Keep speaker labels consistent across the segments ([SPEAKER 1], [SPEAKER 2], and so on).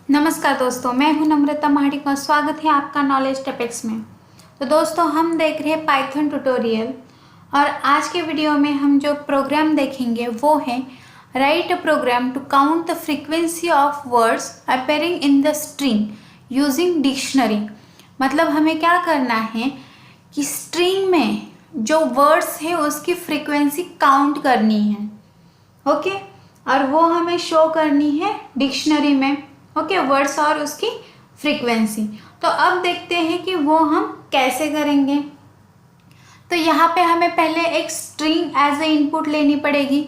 [SPEAKER 1] नमस्कार दोस्तों, मैं हूं नम्रता महाडिक और स्वागत है आपका नॉलेज टॉपिक्स में। तो दोस्तों, हम देख रहे हैं पाइथन ट्यूटोरियल और आज के वीडियो में हम जो प्रोग्राम देखेंगे वो है write a program to count the frequency of words appearing in the string using dictionary. मतलब हमें क्या करना है कि स्ट्रिंग में जो वर्ड्स है उसकी फ्रीक्वेंसी काउंट करनी है, ओके, और वो हमें शो करनी है डिक्शनरी में, ओके, वर्ड्स और उसकी फ्रीक्वेंसी। तो अब देखते हैं कि वो हम कैसे करेंगे। तो यहाँ पे हमें पहले एक स्ट्रिंग एज ए इनपुट लेनी पड़ेगी।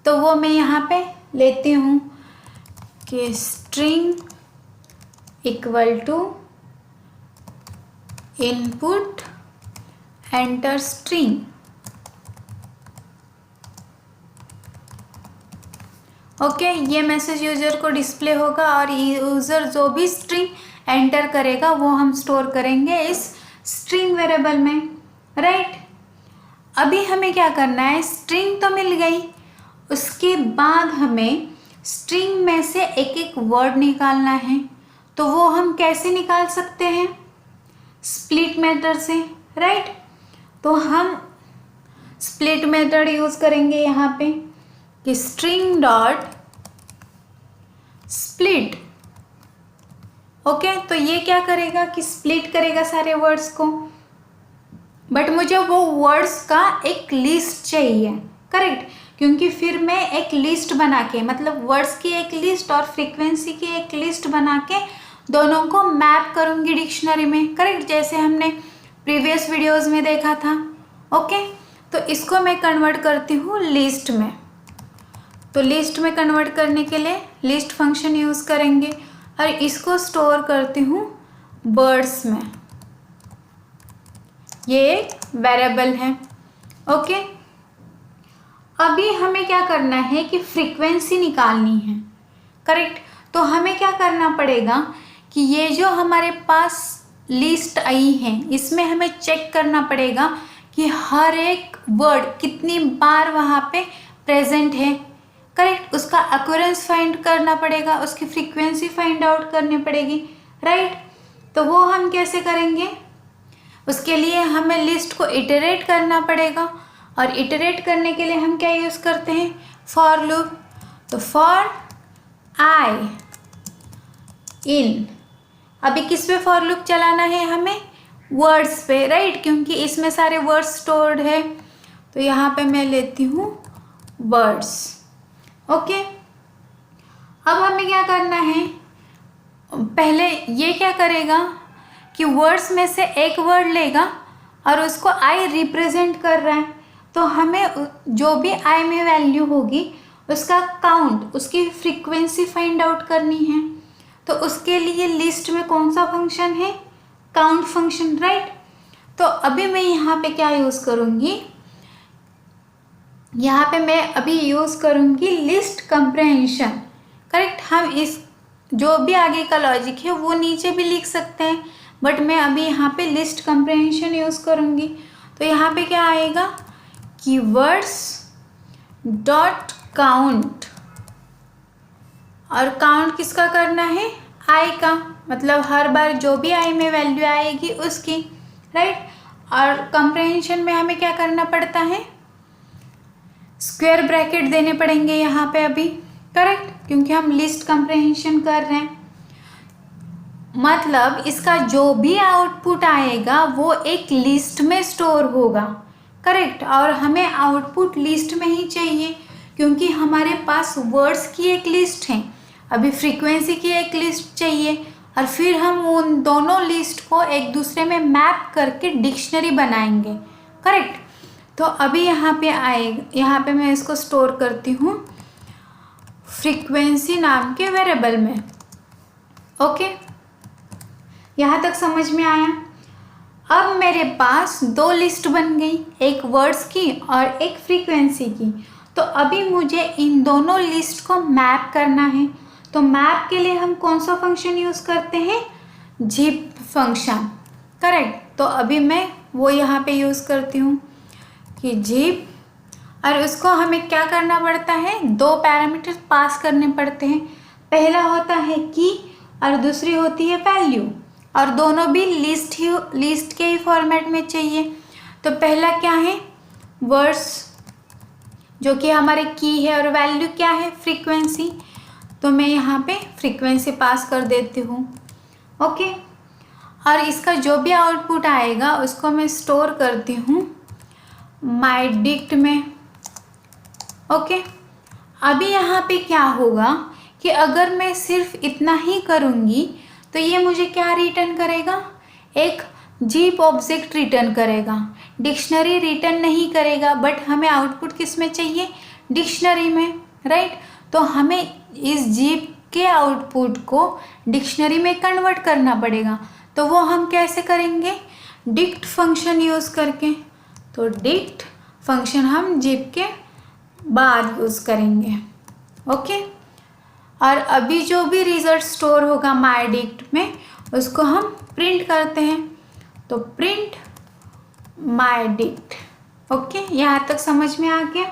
[SPEAKER 1] तो वो मैं यहाँ पे लेती हूँ कि string equal to input enter string. Okay, ये मैसेज यूज़र को डिस्प्ले होगा और यूज़र जो भी स्ट्रिंग एंटर करेगा वो हम स्टोर करेंगे इस स्ट्रिंग वेरिएबल में, राइट। अभी हमें क्या करना है, स्ट्रिंग तो मिल गई, उसके बाद हमें स्ट्रिंग में से एक एक वर्ड निकालना है। तो वो हम कैसे निकाल सकते हैं, स्प्लिट मेथड से, राइट। तो हम स्प्लिट मेथड यूज़ करेंगे यहाँ पे कि स्ट्रिंग डॉट स्प्लिट। ओके, तो ये क्या करेगा कि स्प्लिट करेगा सारे वर्ड्स को, बट मुझे वो वर्ड्स का एक लिस्ट चाहिए, करेक्ट, क्योंकि फिर मैं एक लिस्ट बना के, मतलब वर्ड्स की एक लिस्ट और फ्रीक्वेंसी की एक लिस्ट बना के दोनों को मैप करूँगी डिक्शनरी में, करेक्ट, जैसे हमने प्रीवियस वीडियोस में देखा था। ओके, तो इसको मैं कन्वर्ट करती हूँ लिस्ट में। तो लिस्ट में कन्वर्ट करने के लिए लिस्ट फंक्शन यूज़ करेंगे और इसको स्टोर करती हूँ वर्ड्स में। ये एक वेरिएबल है, ओके। अभी हमें क्या करना है कि फ्रीक्वेंसी निकालनी है, करेक्ट। तो हमें क्या करना पड़ेगा कि ये जो हमारे पास लिस्ट आई है इसमें हमें चेक करना पड़ेगा कि हर एक वर्ड कितनी बार वहाँ पे प्रेजेंट है, करेक्ट। उसका अक्यूरेंस फाइंड करना पड़ेगा, उसकी फ्रीक्वेंसी फाइंड आउट करनी पड़ेगी, राइट। तो वो हम कैसे करेंगे, उसके लिए हमें लिस्ट को इटरेट करना पड़ेगा और इटरेट करने के लिए हम क्या यूज़ करते हैं, फॉर लूप। तो फॉर आई इन, अभी किस पे फॉर लूप चलाना है हमें, वर्ड्स पे, राइट, क्योंकि इसमें सारे वर्ड्स स्टोर्ड है। तो यहाँ पे मैं लेती हूँ वर्ड्स, ओके। अब हमें क्या करना है, पहले ये क्या करेगा कि वर्ड्स में से एक वर्ड लेगा और उसको आई रिप्रेजेंट कर रहा है। तो हमें जो भी आई में वैल्यू होगी उसका काउंट, उसकी फ्रीक्वेंसी फाइंड आउट करनी है। तो उसके लिए लिस्ट में कौन सा फंक्शन है, काउंट फंक्शन, राइट। तो अभी मैं यहाँ पे क्या यूज़ करूँगी, यहाँ पे मैं अभी यूज़ करूँगी लिस्ट कंप्रेहेंशन, करेक्ट। हम इस जो भी आगे का लॉजिक है वो नीचे भी लिख सकते हैं, बट मैं अभी यहाँ पे लिस्ट कंप्रेहेंशन यूज़ करूँगी। तो यहाँ पे क्या आएगा कि वर्ड्स डॉट काउंट, और काउंट किसका करना है, आई का, मतलब हर बार जो भी आई में वैल्यू आएगी उसकी, राइट। और कंप्रेहेंशन में हमें क्या करना पड़ता है, स्क्वायर ब्रैकेट देने पड़ेंगे यहाँ पे अभी, करेक्ट, क्योंकि हम लिस्ट कंप्रेहेंशन कर रहे हैं। मतलब इसका जो भी आउटपुट आएगा वो एक लिस्ट में स्टोर होगा, करेक्ट, और हमें आउटपुट लिस्ट में ही चाहिए क्योंकि हमारे पास वर्ड्स की एक लिस्ट है, अभी फ्रीक्वेंसी की एक लिस्ट चाहिए, और फिर हम उन दोनों लिस्ट को एक दूसरे में मैप करके डिक्शनरी बनाएंगे, करेक्ट। तो अभी यहाँ पे आएगा, यहाँ पे मैं इसको स्टोर करती हूँ फ्रीक्वेंसी नाम के वेरिएबल में, ओके। यहाँ तक समझ में आया। अब मेरे पास दो लिस्ट बन गई, एक वर्ड्स की और एक फ्रीक्वेंसी की। तो अभी मुझे इन दोनों लिस्ट को मैप करना है। तो मैप के लिए हम कौन सा फंक्शन यूज़ करते हैं, जिप फंक्शन, करेक्ट। तो अभी मैं वो यहाँ पे यूज़ करती हूँ कि जिप, और उसको हमें क्या करना पड़ता है, दो पैरामीटर्स पास करने पड़ते हैं। पहला होता है की, और दूसरी होती है वैल्यू, और दोनों भी लिस्ट के ही फॉर्मेट में चाहिए। तो पहला क्या है, वर्ड्स जो कि हमारे की है, और वैल्यू क्या है, फ्रीक्वेंसी। तो मैं यहाँ पे फ्रीक्वेंसी पास कर देती हूँ। ओके, और इसका जो भी आउटपुट आएगा उसको मैं स्टोर करती हूँ माई डिक्ट में। ओके, अभी यहाँ पे क्या होगा कि अगर मैं सिर्फ इतना ही करूँगी तो ये मुझे क्या रिटर्न करेगा, एक जीप ऑब्जेक्ट रिटर्न करेगा, डिक्शनरी रिटर्न नहीं करेगा। बट हमें आउटपुट किस में चाहिए, डिक्शनरी में, राइट। तो हमें इस जीप के आउटपुट को डिक्शनरी में कन्वर्ट करना पड़ेगा। तो वो हम कैसे करेंगे, डिक्ट फंक्शन यूज़ करके। तो डिक्ट फंक्शन हम जीप के बाद यूज़ करेंगे। ओके, और अभी जो भी रिजल्ट स्टोर होगा माई डिक्ट में उसको हम प्रिंट करते हैं। तो प्रिंट माई डिक्ट। ओके, यहाँ तक समझ में आ गया।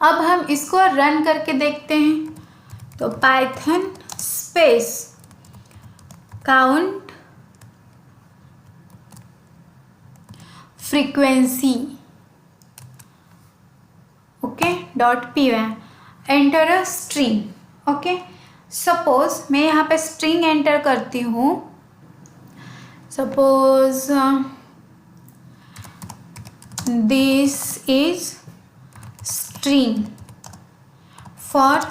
[SPEAKER 1] अब हम इसको रन करके देखते हैं। तो Python space count frequency, okay, .py, enter a string. Okay, suppose मैं यहाँ पे स्ट्रिंग एंटर करती हूँ। Suppose this is string for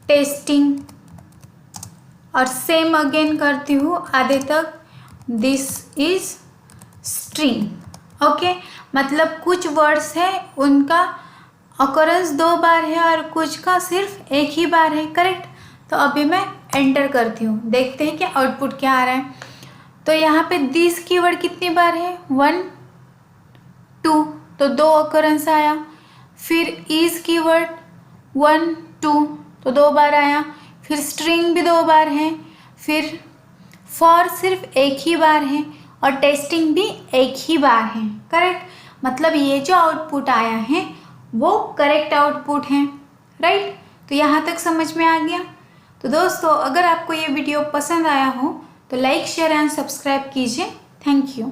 [SPEAKER 1] testing, और सेम अगेन करती हूँ आधे तक, दिस इज स्ट्रिंग। ओके, मतलब कुछ वर्ड्स है उनका ऑकरेंस 2 बार है और कुछ का सिर्फ एक ही बार है, करेक्ट। तो अभी मैं एंटर करती हूँ, देखते हैं कि आउटपुट क्या आ रहा है। तो यहाँ पे दिस कीवर्ड कितनी बार है, 1 2, तो 2 ऑकरेंस आया। फिर इज कीवर्ड 1 2, तो 2 बार आया। फिर स्ट्रिंग भी 2 बार है। फिर फॉर सिर्फ एक ही बार है, और टेस्टिंग भी एक ही बार है, करेक्ट। मतलब ये जो आउटपुट आया है वो करेक्ट आउटपुट है, राइट। तो यहाँ तक समझ में आ गया। तो दोस्तों, अगर आपको ये वीडियो पसंद आया हो तो लाइक शेयर एंड सब्सक्राइब कीजिए। Thank you.